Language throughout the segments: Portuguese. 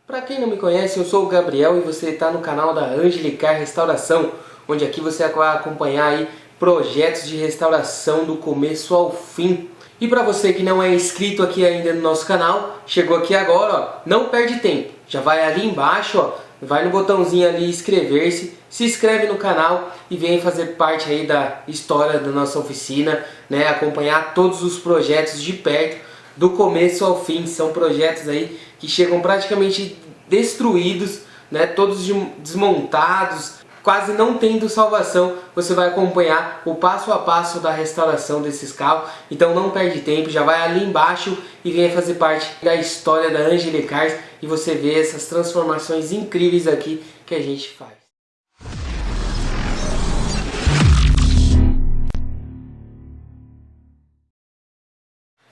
Para quem não me conhece, eu sou o Gabriel e você está no canal da Angelicar Restauração, onde aqui você vai acompanhar aí projetos de restauração do começo ao fim. E para você que não é inscrito aqui ainda no nosso canal, chegou aqui agora, ó, não perde tempo. Já vai ali embaixo, ó, vai no botãozinho ali inscrever-se, se inscreve no canal e vem fazer parte aí da história da nossa oficina, né? Acompanhar todos os projetos de perto, do começo ao fim. São projetos aí que chegam praticamente destruídos, né? Todos desmontados, quase não tendo salvação. Você vai acompanhar o passo a passo da restauração desses carros. Então não perde tempo, já vai ali embaixo e venha fazer parte da história da Angelicar e você vê essas transformações incríveis aqui que a gente faz.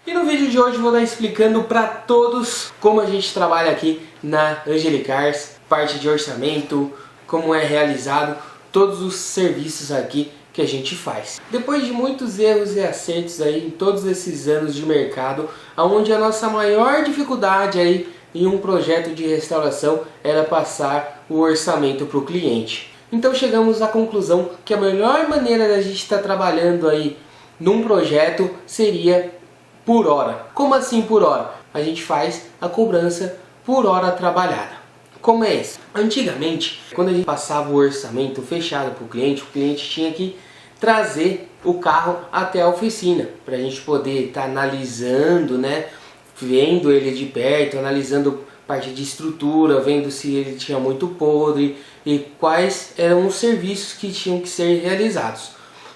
E no vídeo de hoje eu vou estar explicando para todos como a gente trabalha aqui na Angelicar, parte de orçamento, como é realizado todos os serviços aqui que a gente faz. Depois de muitos erros e acertos aí em todos esses anos de mercado, onde a nossa maior dificuldade aí em um projeto de restauração era passar o orçamento para o cliente. Então chegamos à conclusão que a melhor maneira da gente estar trabalhando aí num projeto seria por hora. Como assim por hora? A gente faz a cobrança por hora trabalhada. Como é isso? Antigamente, quando a gente passava o orçamento fechado para o cliente tinha que trazer o carro até a oficina para a gente poder estar analisando, né? Vendo ele de perto, analisando parte de estrutura, vendo se ele tinha muito podre e quais eram os serviços que tinham que ser realizados.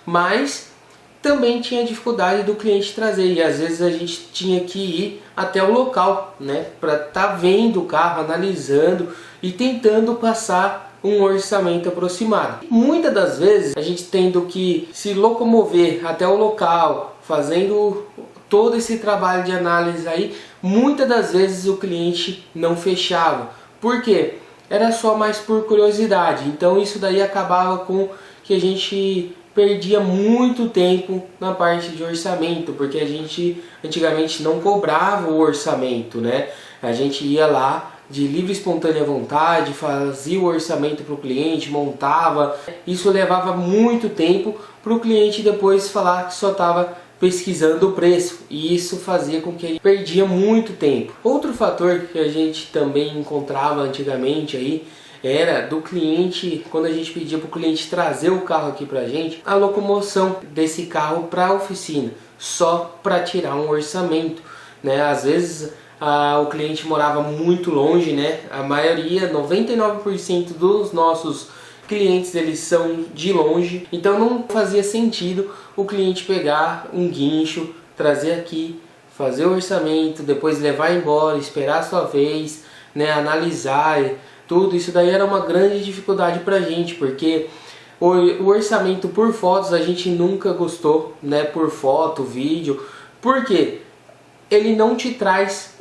Mas também tinha dificuldade do cliente trazer e às vezes a gente tinha que ir até o local, né, para estar vendo o carro, analisando e tentando passar um orçamento aproximado. Muitas das vezes a gente tendo que se locomover até o local, fazendo todo esse trabalho de análise aí, muitas das vezes o cliente não fechava. Por quê? Era só mais por curiosidade. Então isso daí acabava com que a gente perdia muito tempo na parte de orçamento, porque a gente antigamente não cobrava o orçamento, né? A gente ia lá de livre e espontânea vontade, fazia o orçamento para o cliente, montava. Isso levava muito tempo para o cliente depois falar que só estava pesquisando o preço, e isso fazia com que ele perdia muito tempo. Outro fator que a gente também encontrava antigamente aí era do cliente, quando a gente pedia para o cliente trazer o carro aqui para a gente, a locomoção desse carro para a oficina, só para tirar um orçamento, né? Às vezes o cliente morava muito longe, né? A maioria, 99% dos nossos clientes, eles são de longe, então não fazia sentido o cliente pegar um guincho, trazer aqui, fazer o orçamento, depois levar embora, esperar a sua vez, né? Analisar tudo. Isso daí era uma grande dificuldade pra gente, porque o orçamento por fotos a gente nunca gostou, né? Por foto, vídeo, porque ele não te traz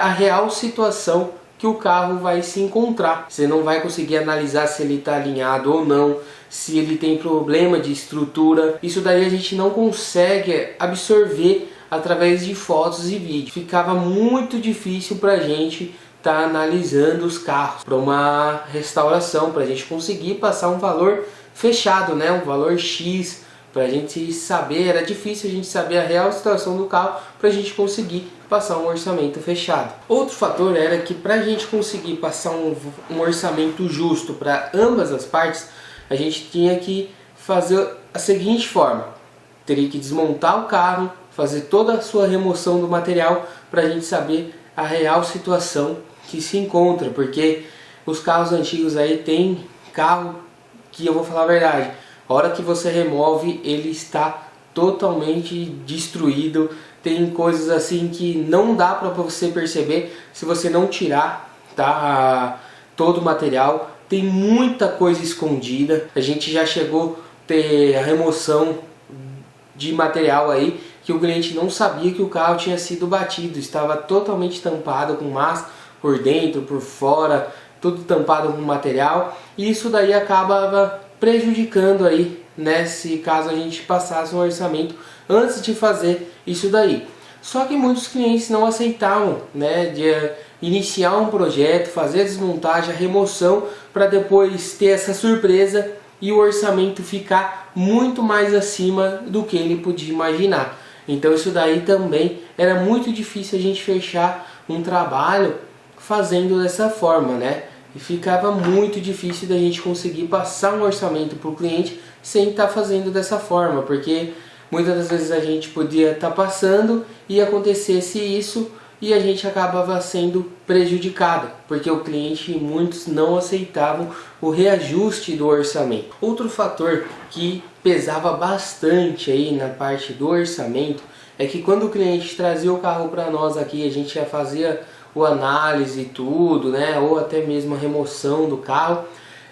a real situação que o carro vai se encontrar. Você não vai conseguir analisar se ele está alinhado ou não, se ele tem problema de estrutura. Isso daí a gente não consegue absorver através de fotos e vídeos. Ficava muito difícil pra gente tá analisando os carros para uma restauração, para a gente conseguir passar um valor fechado, né? Um valor X, para a gente saber. Era difícil a gente saber a real situação do carro para a gente conseguir passar um orçamento fechado. Outro fator era que para a gente conseguir passar um orçamento justo para ambas as partes, a gente tinha que fazer a seguinte forma: teria que desmontar o carro, fazer toda a sua remoção do material para a gente saber a real situação que se encontra, porque os carros antigos aí tem carro que, eu vou falar a verdade, a hora que você remove ele está totalmente destruído. Tem coisas assim que não dá para você perceber se você não tirar, tá, todo o material. Tem muita coisa escondida. A gente já chegou a ter a remoção de material aí que o cliente não sabia que o carro tinha sido batido, estava totalmente tampado com massa por dentro, por fora, tudo tampado com material, e isso daí acabava prejudicando aí, né, se caso a gente passasse um orçamento antes de fazer isso daí. Só que muitos clientes não aceitavam, né, iniciar um projeto, fazer a desmontagem, a remoção, para depois ter essa surpresa e o orçamento ficar muito mais acima do que ele podia imaginar. Então isso daí também era muito difícil a gente fechar um trabalho fazendo dessa forma, né? E ficava muito difícil da gente conseguir passar um orçamento para o cliente sem estar fazendo dessa forma, porque muitas das vezes a gente podia estar passando e acontecesse isso e a gente acabava sendo prejudicado, porque o cliente e muitos não aceitavam o reajuste do orçamento. Outro fator que pesava bastante aí na parte do orçamento é que quando o cliente trazia o carro para nós aqui, a gente já fazia o análise e tudo, né, ou até mesmo a remoção do carro,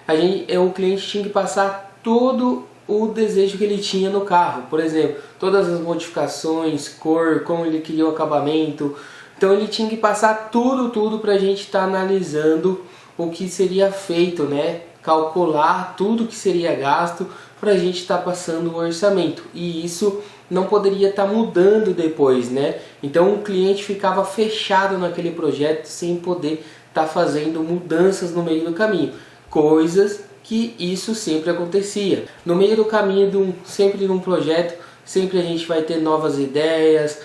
o cliente tinha que passar todo o desejo que ele tinha no carro, por exemplo, todas as modificações, cor, como ele queria o acabamento. Então ele tinha que passar tudo para a gente estar analisando o que seria feito, né? Calcular tudo que seria gasto para a gente estar passando o orçamento. E isso não poderia estar mudando depois, né? Então o cliente ficava fechado naquele projeto sem poder estar fazendo mudanças no meio do caminho. Coisas que isso sempre acontecia. No meio do caminho sempre de um projeto, sempre a gente vai ter novas ideias,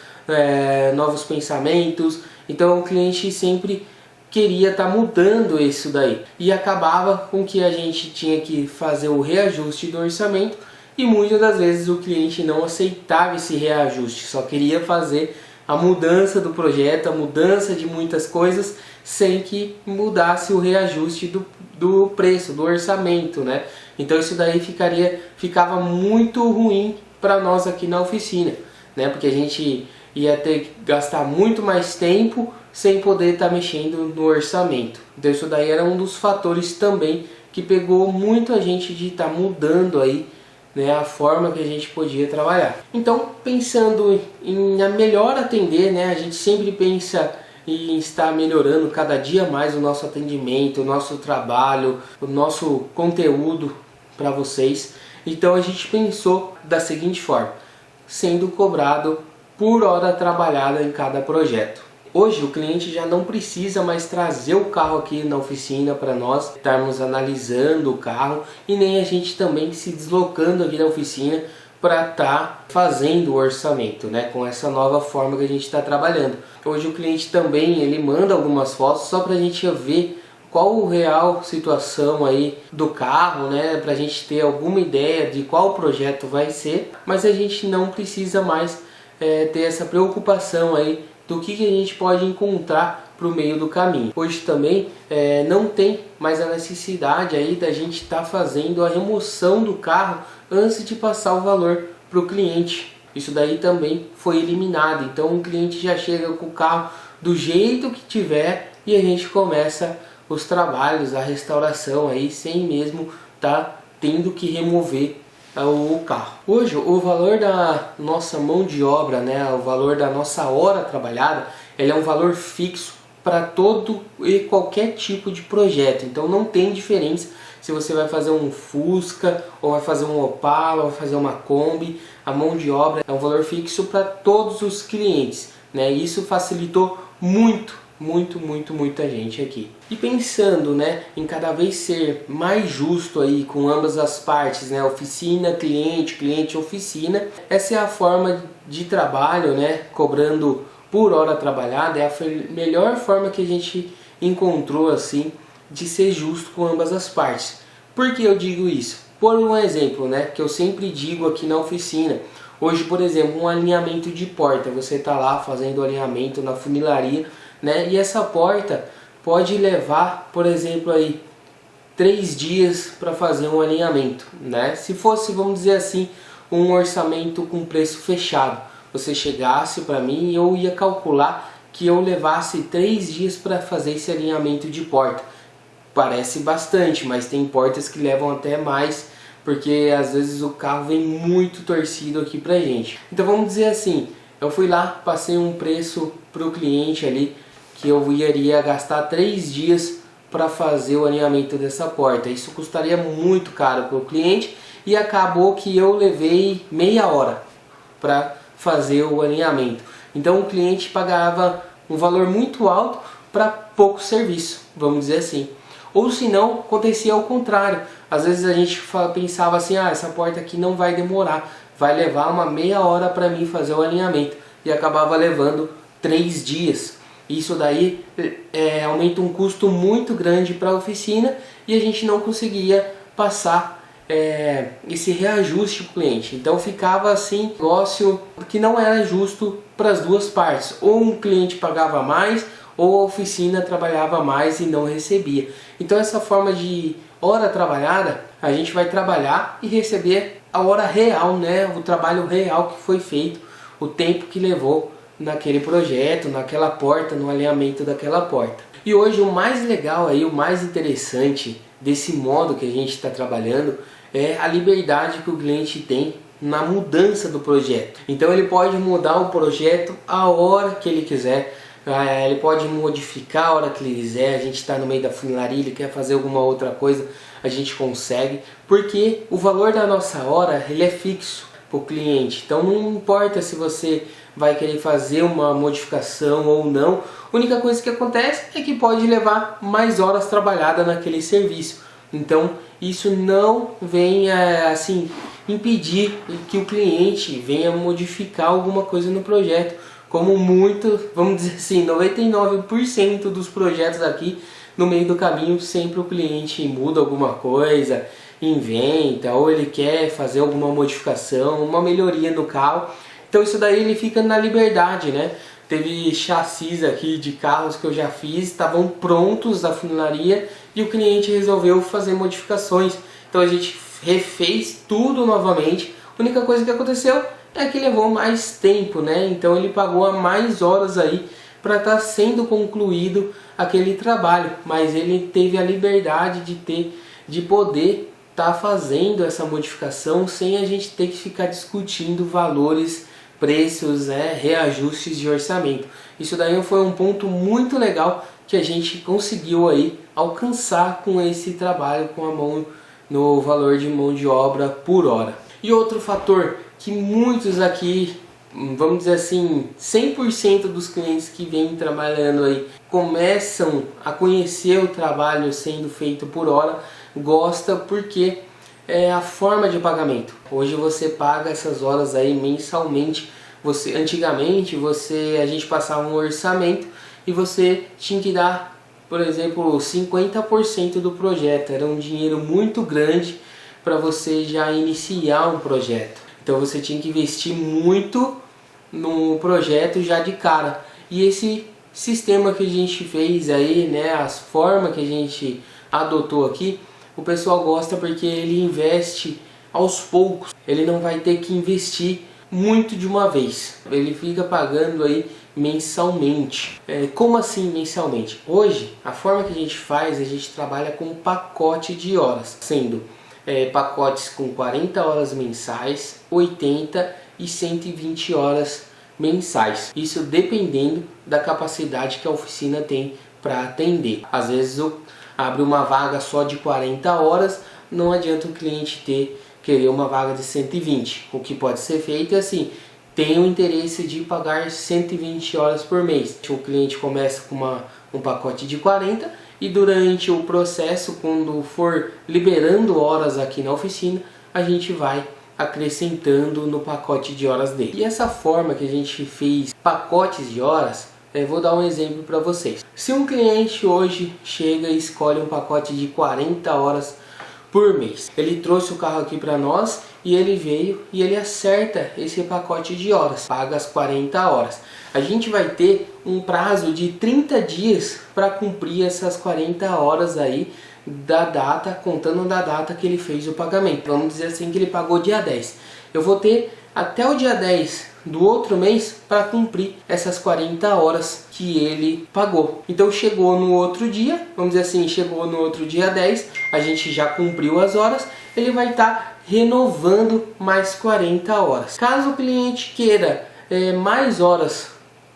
novos pensamentos, então o cliente sempre queria estar mudando isso daí e acabava com que a gente tinha que fazer o reajuste do orçamento e muitas das vezes o cliente não aceitava esse reajuste, só queria fazer a mudança do projeto, a mudança de muitas coisas sem que mudasse o reajuste do preço, do orçamento, né? Então isso daí ficava muito ruim para nós aqui na oficina, né? Porque a gente ia ter que gastar muito mais tempo sem poder estar mexendo no orçamento. Então isso daí era um dos fatores também que pegou muito a gente de estar mudando aí, né, a forma que a gente podia trabalhar. Então pensando em melhor atender, né, a gente sempre pensa em estar melhorando cada dia mais o nosso atendimento, o nosso trabalho, o nosso conteúdo para vocês. Então a gente pensou da seguinte forma, sendo cobrado por hora trabalhada em cada projeto. Hoje o cliente já não precisa mais trazer o carro aqui na oficina para nós estarmos analisando o carro e nem a gente também se deslocando aqui na oficina para estar fazendo o orçamento, né, com essa nova forma que a gente está trabalhando. Hoje o cliente também ele manda algumas fotos só para a gente ver qual a real situação aí do carro, né, para a gente ter alguma ideia de qual projeto vai ser, mas a gente não precisa mais ter essa preocupação aí do que a gente pode encontrar para o meio do caminho. Hoje também não tem mais a necessidade aí da gente estar fazendo a remoção do carro antes de passar o valor para o cliente. Isso daí também foi eliminado, então o cliente já chega com o carro do jeito que tiver e a gente começa os trabalhos, a restauração aí sem mesmo estar tendo que remover o carro. Hoje o valor da nossa mão de obra, né, o valor da nossa hora trabalhada, ele é um valor fixo para todo e qualquer tipo de projeto. Então não tem diferença se você vai fazer um Fusca, ou vai fazer um Opala, ou vai fazer uma Kombi. A mão de obra é um valor fixo para todos os clientes, né? Isso facilitou muita gente aqui. E pensando, né, em cada vez ser mais justo aí com ambas as partes, né, oficina, cliente, cliente, oficina, essa é a forma de trabalho, né, cobrando por hora trabalhada, é a melhor forma que a gente encontrou assim de ser justo com ambas as partes. Por que eu digo isso? Por um exemplo, né, que eu sempre digo aqui na oficina. Hoje, por exemplo, um alinhamento de porta, você está lá fazendo o alinhamento na funilaria, né, e essa porta pode levar, por exemplo, aí 3 dias para fazer um alinhamento, né? Se fosse, vamos dizer assim, um orçamento com preço fechado, você chegasse para mim e eu ia calcular que eu levasse 3 dias para fazer esse alinhamento de porta. Parece bastante, mas tem portas que levam até mais, porque às vezes o carro vem muito torcido aqui pra gente. Então vamos dizer assim, eu fui lá, passei um preço pro cliente ali, que eu iria gastar 3 dias para fazer o alinhamento dessa porta. Isso custaria muito caro para o cliente e acabou que eu levei meia hora para fazer o alinhamento. Então o cliente pagava um valor muito alto para pouco serviço, vamos dizer assim. Ou se não, acontecia ao contrário. Às vezes a gente pensava assim, essa porta aqui não vai demorar, vai levar uma meia hora para mim fazer o alinhamento. E acabava levando 3 dias. Isso daí aumenta um custo muito grande para a oficina e a gente não conseguia passar esse reajuste para o cliente. Então ficava assim, um negócio que não era justo para as duas partes. Ou um cliente pagava mais, ou a oficina trabalhava mais e não recebia. Então essa forma de hora trabalhada, a gente vai trabalhar e receber a hora real, né? O trabalho real que foi feito, o tempo que levou naquele projeto, naquela porta, no alinhamento daquela porta. E hoje o mais legal aí, o mais interessante desse modo que a gente está trabalhando é a liberdade que o cliente tem na mudança do projeto. Então ele pode mudar o projeto a hora que ele quiser. Ele pode modificar a hora que ele quiser. A gente está no meio da funilaria, ele quer fazer alguma outra coisa, a gente consegue, porque o valor da nossa hora ele é fixo para o cliente. Então não importa se você vai querer fazer uma modificação ou não, a única coisa que acontece é que pode levar mais horas trabalhadas naquele serviço. Então isso não vem assim impedir que o cliente venha modificar alguma coisa no projeto, como muito, vamos dizer assim, 99% dos projetos aqui no meio do caminho, sempre o cliente muda alguma coisa, inventa, ou ele quer fazer alguma modificação, uma melhoria no carro. Então isso daí ele fica na liberdade, né? Teve chassis aqui de carros que eu já fiz, estavam prontos da funilaria e o cliente resolveu fazer modificações. Então a gente refez tudo novamente. A única coisa que aconteceu é que levou mais tempo, né? Então ele pagou mais horas aí para estar sendo concluído aquele trabalho, mas ele teve a liberdade de poder estar fazendo essa modificação sem a gente ter que ficar discutindo valores, preços, reajustes de orçamento. Isso daí foi um ponto muito legal que a gente conseguiu aí alcançar com esse trabalho com a mão, no valor de mão de obra por hora. E outro fator que muitos aqui, vamos dizer assim, 100% dos clientes que vêm trabalhando aí começam a conhecer o trabalho sendo feito por hora, gosta porque é a forma de pagamento. Hoje você paga essas horas aí mensalmente. Antigamente a gente passava um orçamento e você tinha que dar, por exemplo, 50% do projeto. Era um dinheiro muito grande para você já iniciar um projeto. Então você tinha que investir muito no projeto já de cara. E esse sistema que a gente fez aí, né, as formas que a gente adotou aqui, o pessoal gosta porque ele investe aos poucos. Ele não vai ter que investir muito de uma vez. Ele fica pagando aí mensalmente. Como assim mensalmente? Hoje, a forma que a gente trabalha com pacote de horas, sendo pacotes com 40 horas mensais, 80 e 120 horas mensais. Isso dependendo da capacidade que a oficina tem para atender. Às vezes abre uma vaga só de 40 horas, não adianta o cliente querer uma vaga de 120. O que pode ser feito é assim, tem o interesse de pagar 120 horas por mês. O cliente começa com um pacote de 40 e durante o processo, quando for liberando horas aqui na oficina, a gente vai acrescentando no pacote de horas dele. E essa forma que a gente fez pacotes de horas, vou dar um exemplo para vocês. Se um cliente hoje chega e escolhe um pacote de 40 horas por mês, ele trouxe o carro aqui para nós e ele veio e ele acerta esse pacote de horas, paga as 40 horas. A gente vai ter um prazo de 30 dias para cumprir essas 40 horas aí da data, contando da data que ele fez o pagamento. Vamos dizer assim que ele pagou dia 10. Eu vou ter até o dia 10 do outro mês para cumprir essas 40 horas que ele pagou. Então chegou no outro dia, vamos dizer assim, chegou no outro dia 10, a gente já cumpriu as horas, ele vai estar renovando mais 40 horas. Caso o cliente queira mais horas,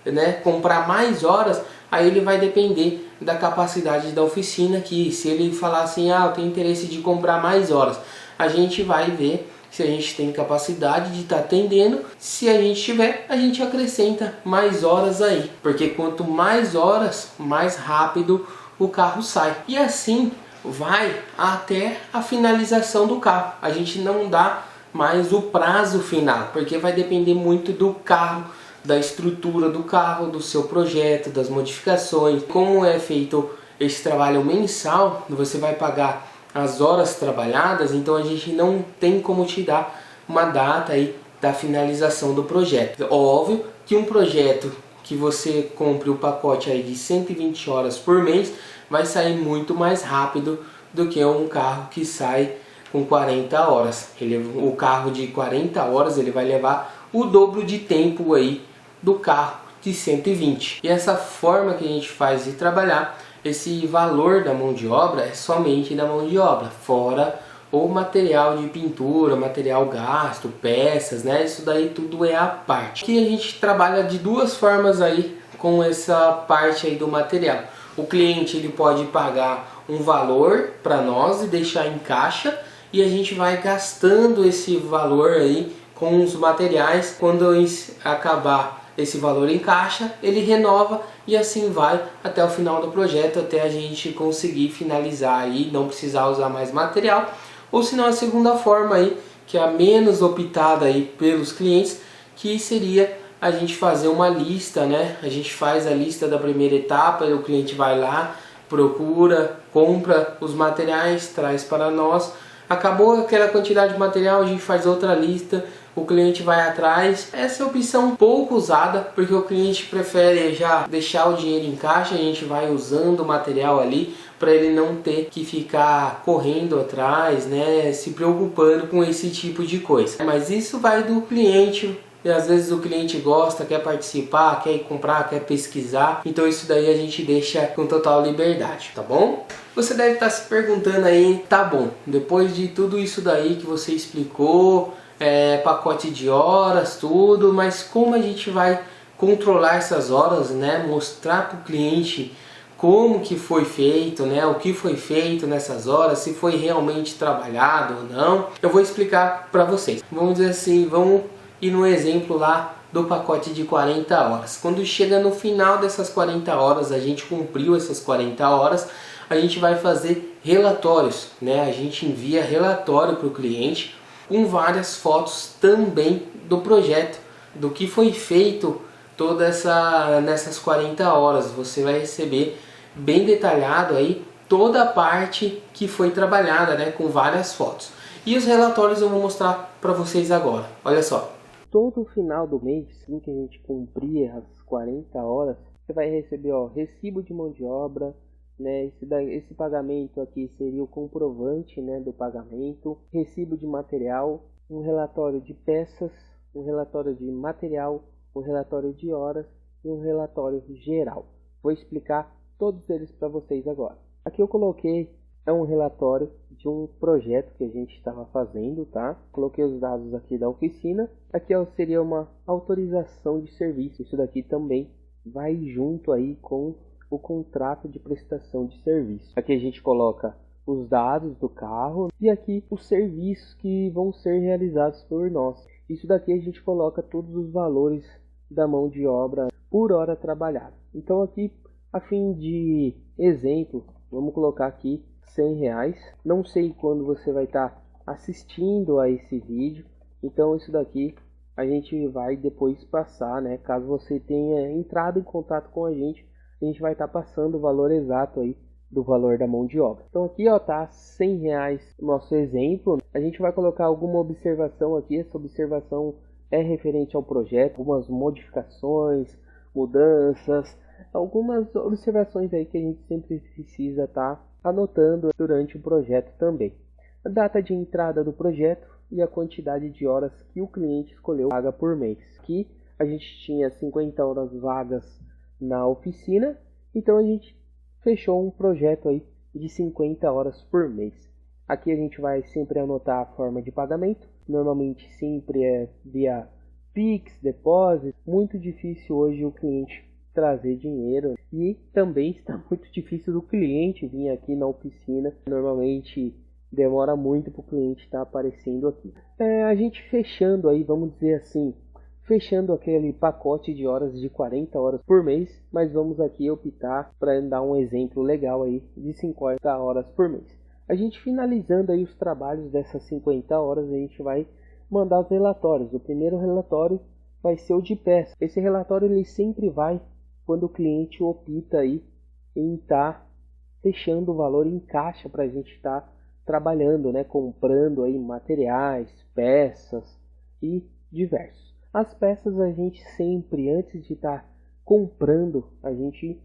né, comprar mais horas, aí ele vai depender da capacidade da oficina aqui. Se ele falar assim, eu tenho interesse de comprar mais horas, a gente vai ver se a gente tem capacidade de estar atendendo. Se a gente tiver, a gente acrescenta mais horas aí, porque quanto mais horas, mais rápido o carro sai. E assim vai até a finalização do carro. A gente não dá mais o prazo final, porque vai depender muito do carro, da estrutura do carro, do seu projeto, das modificações. Como é feito esse trabalho mensal, você vai pagar as horas trabalhadas, então a gente não tem como te dar uma data aí da finalização do projeto. Óbvio que um projeto que você compre o pacote aí de 120 horas por mês vai sair muito mais rápido do que um carro que sai com 40 horas. O carro de 40 horas ele vai levar o dobro de tempo aí do carro de 120. E essa forma que a gente faz de trabalhar, esse valor da mão de obra é somente da mão de obra, fora o material de pintura, material gasto, peças, né? Isso daí tudo é a parte. Aqui a gente trabalha de duas formas aí com essa parte aí do material. O cliente ele pode pagar um valor para nós e deixar em caixa, e a gente vai gastando esse valor aí com os materiais. Quando acabar esse valor em caixa, ele renova e assim vai até o final do projeto, até a gente conseguir finalizar aí, não precisar usar mais material. Ou senão a segunda forma aí, que é a menos optada aí pelos clientes, que seria a gente fazer uma lista, né? A gente faz a lista da primeira etapa, o cliente vai lá, procura, compra os materiais, traz para nós. Acabou aquela quantidade de material, a gente faz outra lista, o cliente vai atrás. Essa é a opção pouco usada, porque o cliente prefere já deixar o dinheiro em caixa, a gente vai usando o material ali, para ele não ter que ficar correndo atrás, né, se preocupando com esse tipo de coisa. Mas isso vai do cliente. E às vezes o cliente gosta, quer participar, quer ir comprar, quer pesquisar. Então isso daí a gente deixa com total liberdade, tá bom? Você deve estar se perguntando aí, tá bom, depois de tudo isso daí que você explicou, pacote de horas, tudo, mas como a gente vai controlar essas horas, né? Mostrar para o cliente como que foi feito, né? O que foi feito nessas horas, se foi realmente trabalhado ou não. Eu vou explicar para vocês. Vamos dizer assim, vamos ir no exemplo lá do pacote de 40 horas. Quando chega no final dessas 40 horas, a gente cumpriu essas 40 horas, a gente vai fazer relatórios, né? A gente envia relatório para o cliente com várias fotos também do projeto, do que foi feito nessas 40 horas. Você vai receber bem detalhado aí toda a parte que foi trabalhada, né? Com várias fotos. E os relatórios eu vou mostrar para vocês agora. Olha só. Todo final do mês, assim que a gente cumprir as 40 horas, você vai receber, ó, recibo de mão de obra, né? Esse pagamento aqui seria o comprovante, né, do pagamento, recibo de material, um relatório de peças, um relatório de material, um relatório de horas e um relatório geral. Vou explicar todos eles para vocês agora. Aqui eu coloquei um relatório de um projeto que a gente estava fazendo, tá? Coloquei os dados aqui da oficina. Aqui seria uma autorização de serviço. Isso daqui também vai junto aí com o contrato de prestação de serviço. Aqui a gente coloca os dados do carro e aqui os serviços que vão ser realizados por nós. Isso daqui a gente coloca todos os valores da mão de obra por hora trabalhada. Então aqui, a fim de exemplo, vamos colocar aqui R$100. Não sei quando você vai estar assistindo a esse vídeo, então isso daqui a gente vai depois passar, né? Caso você tenha entrado em contato com a gente vai estar passando o valor exato aí do valor da mão de obra. Então aqui, ó, tá R$100 nosso exemplo. A gente vai colocar alguma observação aqui. Essa observação é referente ao projeto, algumas modificações, mudanças, algumas observações aí que a gente sempre precisa estar anotando durante o projeto também. A data de entrada do projeto e a quantidade de horas que o cliente escolheu paga por mês. Aqui a gente tinha 50 horas vagas na oficina, então a gente fechou um projeto aí de 50 horas por mês. Aqui a gente vai sempre anotar a forma de pagamento, normalmente sempre é via Pix, depósito. Muito difícil hoje o cliente trazer dinheiro e também está muito difícil do cliente vir aqui na oficina. Normalmente demora muito para o cliente estar aparecendo aqui. A gente fechando aí, vamos dizer assim, fechando aquele pacote de horas de 40 horas por mês, mas vamos aqui optar para dar um exemplo legal aí de 50 horas por mês. A gente finalizando aí os trabalhos dessas 50 horas, a gente vai mandar os relatórios. O primeiro relatório vai ser o de peça. Esse relatório ele sempre vai quando o cliente opta aí em estar fechando o valor em caixa para a gente estar trabalhando, né, comprando aí materiais, peças e diversos. As peças a gente sempre, antes de estar comprando, a gente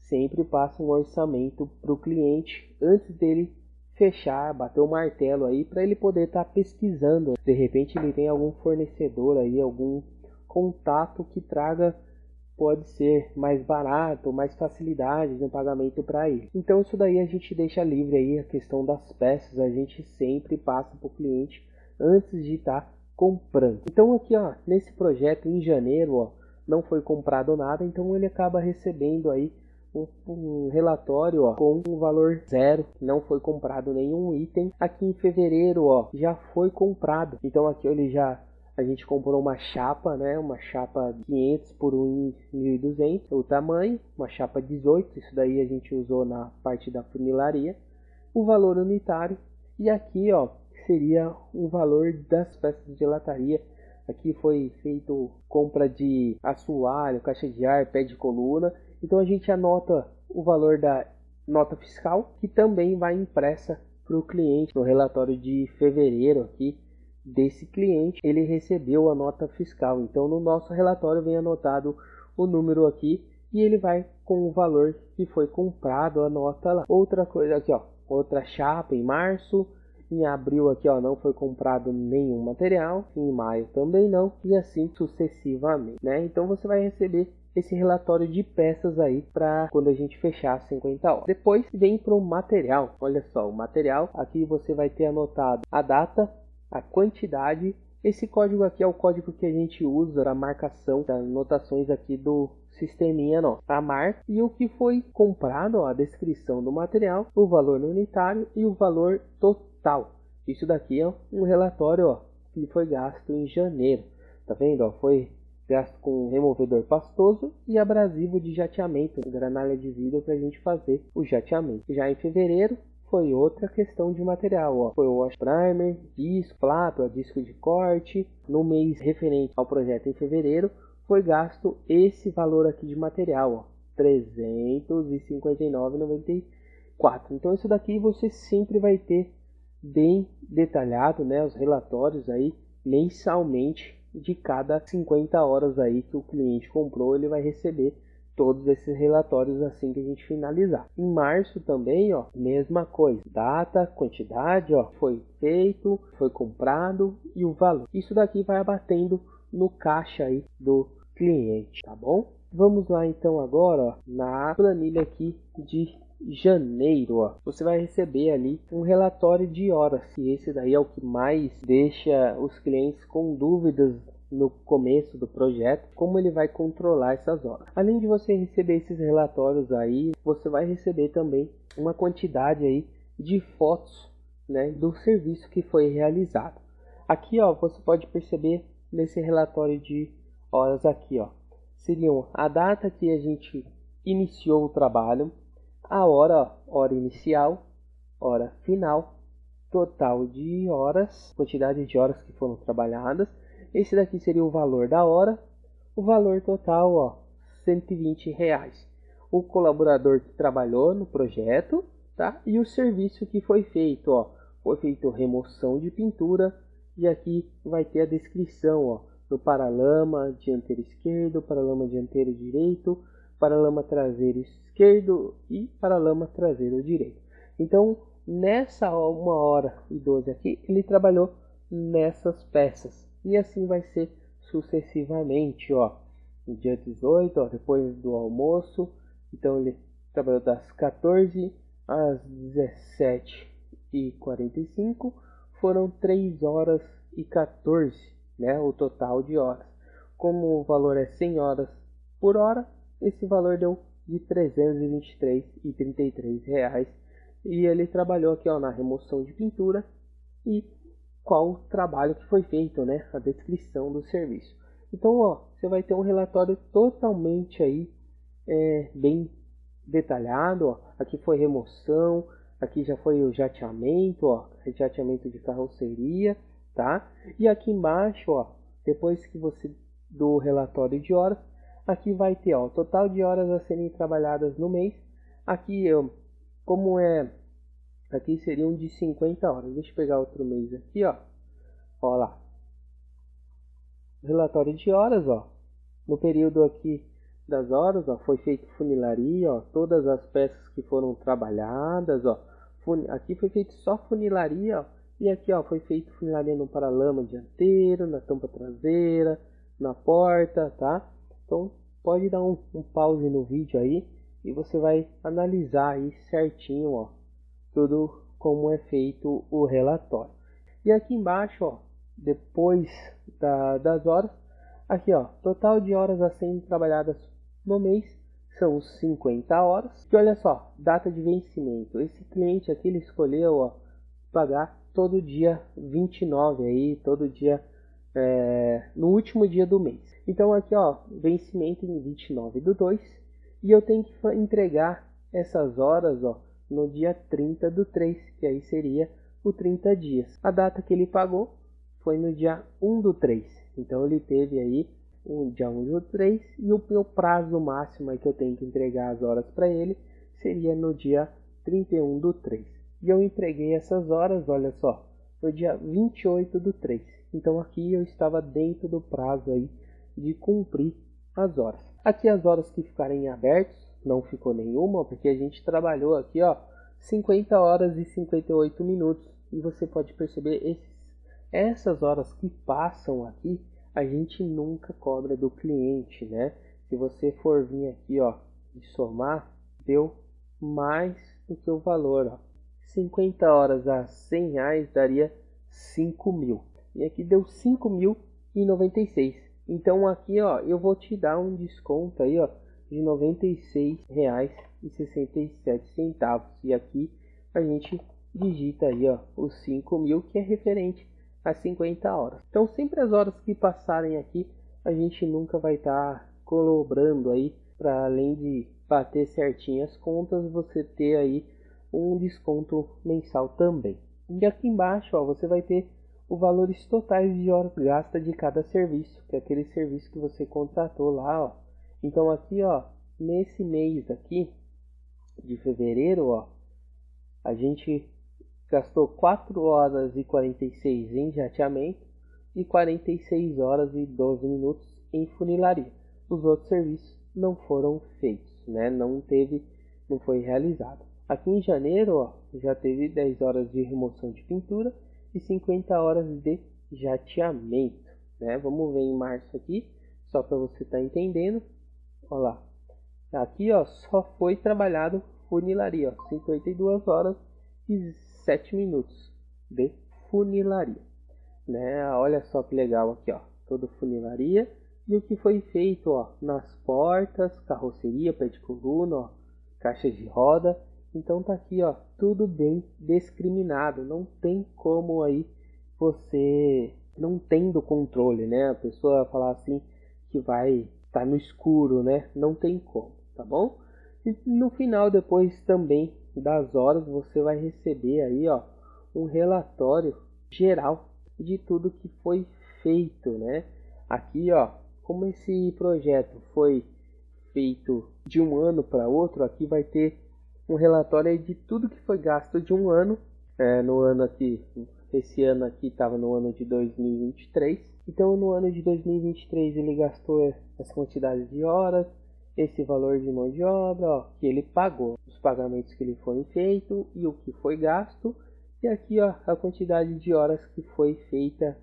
sempre passa um orçamento para o cliente antes dele fechar, bater o martelo aí para ele poder estar pesquisando. De repente ele tem algum fornecedor aí, algum contato que traga, pode ser mais barato, mais facilidades no pagamento para ele. Então isso daí a gente deixa livre aí, a questão das peças a gente sempre passa para o cliente antes de estar comprando. Então aqui ó, nesse projeto em janeiro ó, não foi comprado nada, então ele acaba recebendo aí um relatório ó, com um valor zero, não foi comprado nenhum item. Aqui em fevereiro ó, já foi comprado, então aqui ele já, a gente comprou uma chapa, né, uma chapa 500 por 1.200, o tamanho, uma chapa 18, isso daí a gente usou na parte da funilaria, o valor unitário, e aqui ó, seria o valor das peças de gelataria. Aqui foi feito compra de assoalho, caixa de ar, pé de coluna. Então a gente anota o valor da nota fiscal, que também vai impressa para o cliente. No relatório de fevereiro aqui desse cliente, ele recebeu a nota fiscal. Então no nosso relatório vem anotado o número aqui e ele vai com o valor que foi comprado, a nota lá. Outra coisa aqui ó, outra chapa em março. Em abril aqui ó, não foi comprado nenhum material, em maio também não, e assim sucessivamente, né? Então você vai receber esse relatório de peças aí para quando a gente fechar 50 horas. Depois vem para o material, olha só, o material, aqui você vai ter anotado a data, a quantidade, esse código aqui é o código que a gente usa para marcação das anotações aqui do sisteminha nosso, a marca e o que foi comprado, ó, a descrição do material, o valor unitário e o valor total. Isso daqui é um relatório ó, que foi gasto em janeiro, tá vendo? Ó, foi gasto com removedor pastoso e abrasivo de jateamento, granalha de vidro para a gente fazer o jateamento. Já em fevereiro foi outra questão de material, ó. Foi o wash primer, disco, plato, disco de corte. No mês referente ao projeto em fevereiro foi gasto esse valor aqui de material, ó, R$ 359,94. Então isso daqui você sempre vai ter bem detalhado, né, os relatórios aí mensalmente de cada 50 horas aí que o cliente comprou, ele vai receber todos esses relatórios assim que a gente finalizar. Em março também, ó, mesma coisa, data, quantidade, ó, foi feito, foi comprado e o valor. Isso daqui vai abatendo no caixa aí do cliente, tá bom? Vamos lá então agora, ó, na planilha aqui de janeiro, ó, você vai receber ali um relatório de horas, e esse daí é o que mais deixa os clientes com dúvidas no começo do projeto, como ele vai controlar essas horas. Além de você receber esses relatórios aí, você vai receber também uma quantidade aí de fotos, né, do serviço que foi realizado. Aqui ó, você pode perceber nesse relatório de horas aqui ó, seriam a data que a gente iniciou o trabalho, a hora inicial, hora final, total de horas, quantidade de horas que foram trabalhadas. Esse daqui seria o valor da hora, o valor total, ó, R$ 120. O colaborador que trabalhou no projeto, tá? E o serviço que foi feito, ó, foi feito remoção de pintura, e aqui vai ter a descrição, ó, do paralama dianteiro esquerdo, paralama dianteiro direito, paralama traseiro esquerdo e paralama traseiro direito. Então, nessa 1h12 aqui, ele trabalhou nessas peças. E assim vai ser sucessivamente, ó. No dia 18, ó, depois do almoço. Então, ele trabalhou das 14 às 17h45. Foram 3 horas e 14, né? O total de horas. Como o valor é 100 horas por hora, esse valor deu de R$ 323,33 e ele trabalhou aqui, ó, na remoção de pintura e qual o trabalho que foi feito, né? A descrição do serviço. Então, ó, você vai ter um relatório totalmente aí bem detalhado, ó. Aqui foi remoção, aqui já foi o jateamento, ó, jateamento de carroceria, tá? E aqui embaixo, ó, depois que você do relatório de horas, aqui vai ter, ó, o total de horas a serem trabalhadas no mês. Aqui aqui seriam de 50 horas. Deixa eu pegar outro mês aqui, ó. Ó lá. Relatório de horas, ó. No período aqui das horas, ó, foi feito funilaria, ó, todas as peças que foram trabalhadas, ó. Aqui foi feito só funilaria, ó, e aqui, ó, foi feito funilaria no paralama dianteiro, na tampa traseira, na porta, tá? Então pode dar um pause no vídeo aí e você vai analisar aí certinho, ó, tudo como é feito o relatório. E aqui embaixo, ó, depois das horas, aqui, ó, total de horas a serem trabalhadas no mês são 50 horas. E olha só, data de vencimento. Esse cliente aqui, ele escolheu, ó, pagar todo dia 29 aí, todo dia no último dia do mês. Então aqui, ó, vencimento em 29/2 e eu tenho que entregar essas horas, ó, no dia 30/3, que aí seria o 30 dias. A data que ele pagou foi no dia 1/3. Então ele teve aí o dia 1/3 e o meu prazo máximo aí que eu tenho que entregar as horas para ele seria no dia 31/3. E eu entreguei essas horas, olha só, no dia 28/3. Então aqui eu estava dentro do prazo aí de cumprir as horas. Aqui as horas que ficarem abertas, não ficou nenhuma, porque a gente trabalhou aqui, ó, 50 horas e 58 minutos. E você pode perceber essas horas que passam aqui, a gente nunca cobra do cliente, né? Se você for vir aqui, ó, e somar, deu mais do que o valor, ó. 50 horas a R$100 daria 5.000. E aqui deu 5.096. Então aqui, ó, eu vou te dar um desconto aí, ó, de R$ 96,67. E aqui a gente digita aí, ó, os 5.000, que é referente a 50 horas. Então sempre as horas que passarem aqui, a gente nunca vai estar cobrando aí, para além de bater certinho as contas, você ter aí um desconto mensal também. E aqui embaixo, ó, você vai ter os valores totais de horas gastas de cada serviço, que é aquele serviço que você contratou lá, ó. Então aqui, ó, nesse mês aqui de fevereiro, ó, a gente gastou 4 horas e 46 em jateamento e 46 horas e 12 minutos em funilaria. Os outros serviços não foram feitos, né? Não foi realizado. Aqui em janeiro, ó, já teve 10 horas de remoção de pintura e 50 horas de jateamento, né? Vamos ver em março aqui, só para você estar entendendo. Olha lá. Aqui, ó, só foi trabalhado funilaria, ó, 52 horas e 7 minutos de funilaria, né? Olha só que legal aqui, ó, toda funilaria e o que foi feito, ó, nas portas, carroceria, pé de coluna, ó, caixas de roda. Então tá aqui, ó, tudo bem discriminado, não tem como aí você não tendo controle, né? A pessoa falar assim que vai estar no escuro, né? Não tem como, tá bom? E no final, depois também das horas, você vai receber aí, ó, um relatório geral de tudo que foi feito, né? Aqui, ó, como esse projeto foi feito de um ano para outro, aqui vai ter um relatório de tudo que foi gasto de um ano, no ano aqui, esse ano aqui estava no ano de 2023, então no ano de 2023 ele gastou essa quantidade de horas, esse valor de mão de obra, ó, que ele pagou, os pagamentos que ele foi feito e o que foi gasto, e aqui, ó, a quantidade de horas que foi feita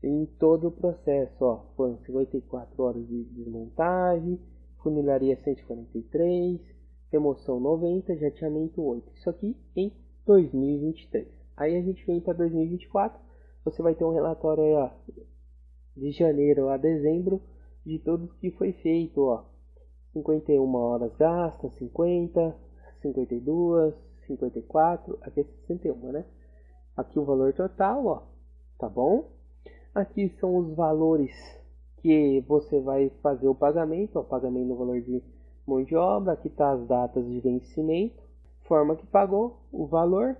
em todo o processo, ó, foram 54 horas de desmontagem, funilaria 143, remoção 90, jateamento 8. Isso aqui em 2023. Aí a gente vem para 2024, você vai ter um relatório aí, ó, de janeiro a dezembro de tudo que foi feito, ó. 51 horas gastas, 50, 52, 54, aqui é 61, né? Aqui o valor total, ó, tá bom? Aqui são os valores que você vai fazer o pagamento, ó, pagamento no valor de mão de obra, aqui tá as datas de vencimento, forma que pagou, o valor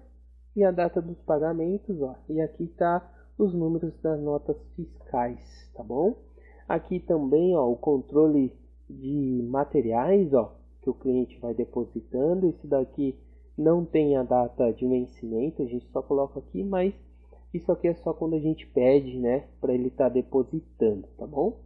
e a data dos pagamentos, ó, e aqui tá os números das notas fiscais, tá bom? Aqui também, ó, o controle de materiais, ó, que o cliente vai depositando. Isso daqui não tem a data de vencimento, a gente só coloca aqui, mas isso aqui é só quando a gente pede, né, para ele estar depositando, tá bom?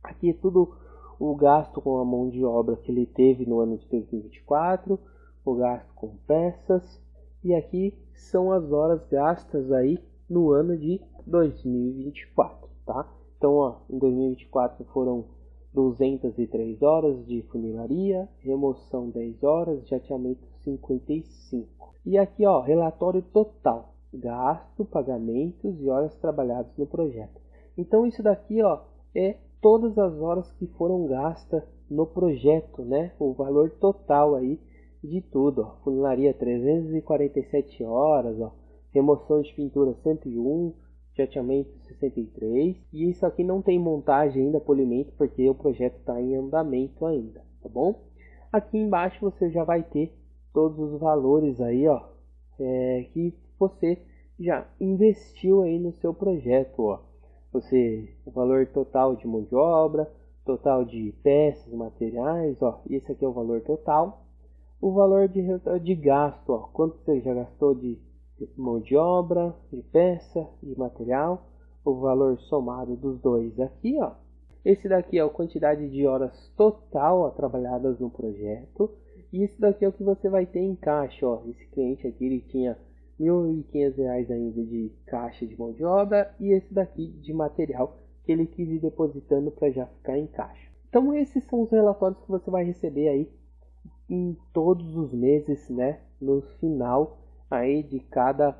Aqui é tudo o gasto com a mão de obra que ele teve no ano de 2024, o gasto com peças, e aqui são as horas gastas aí no ano de 2024, tá? Então, ó, em 2024 foram 203 horas de funilaria, remoção 10 horas, jateamento 55. E aqui, ó, relatório total, gasto, pagamentos e horas trabalhadas no projeto. Então, isso daqui, ó, é todas as horas que foram gastas no projeto, né? O valor total aí de tudo, ó. Funilaria 347 horas, ó. Remoção de pintura 101, jateamento 63. E isso aqui não tem montagem ainda, polimento, porque o projeto está em andamento ainda, tá bom? Aqui embaixo você já vai ter todos os valores aí, ó, que você já investiu aí no seu projeto, ó. O valor total de mão de obra, total de peças, materiais, ó. Esse aqui é o valor total. O valor de gasto, ó, quanto você já gastou de mão de obra, de peça, de material, o valor somado dos dois aqui, ó. Esse daqui é a quantidade de horas total, ó, trabalhadas no projeto. E isso daqui é o que você vai ter em caixa, ó. Esse cliente aqui, ele tinha R$ 1.500 ainda de caixa de mão de obra, e esse daqui de material que ele quis ir depositando para já ficar em caixa. Então esses são os relatórios que você vai receber aí em todos os meses, né? No final aí de cada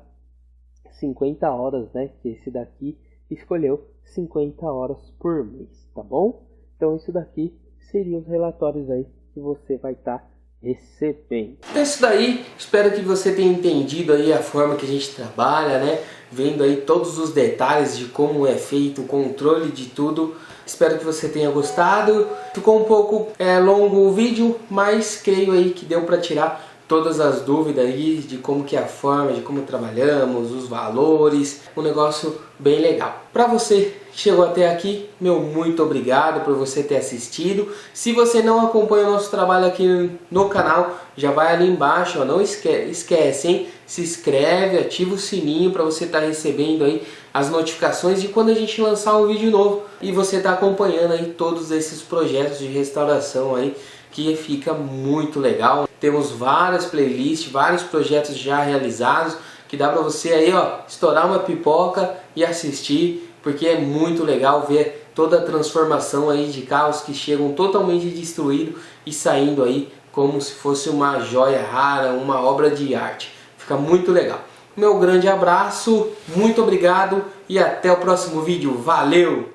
50 horas, né? Que esse daqui escolheu 50 horas por mês, tá bom? Então isso daqui seriam os relatórios aí que você vai estar recebendo. É isso daí, espero que você tenha entendido aí a forma que a gente trabalha, né? Vendo aí todos os detalhes de como é feito o controle de tudo. Espero que você tenha gostado. Ficou um pouco longo o vídeo, mas creio aí que deu para tirar todas as dúvidas aí de como que é a forma, de como trabalhamos, os valores, um negócio bem legal. Para você que chegou até aqui, meu muito obrigado por você ter assistido. Se você não acompanha o nosso trabalho aqui no canal, já vai ali embaixo, ó, não esquece, hein? Se inscreve, ativa o sininho para você estar recebendo aí as notificações de quando a gente lançar um vídeo novo, e você está acompanhando aí todos esses projetos de restauração aí, que fica muito legal. Temos várias playlists, vários projetos já realizados, que dá para você aí, ó, estourar uma pipoca e assistir, porque é muito legal ver toda a transformação aí de carros que chegam totalmente destruídos e saindo aí como se fosse uma joia rara, uma obra de arte. Fica muito legal. Meu grande abraço, muito obrigado e até o próximo vídeo. Valeu!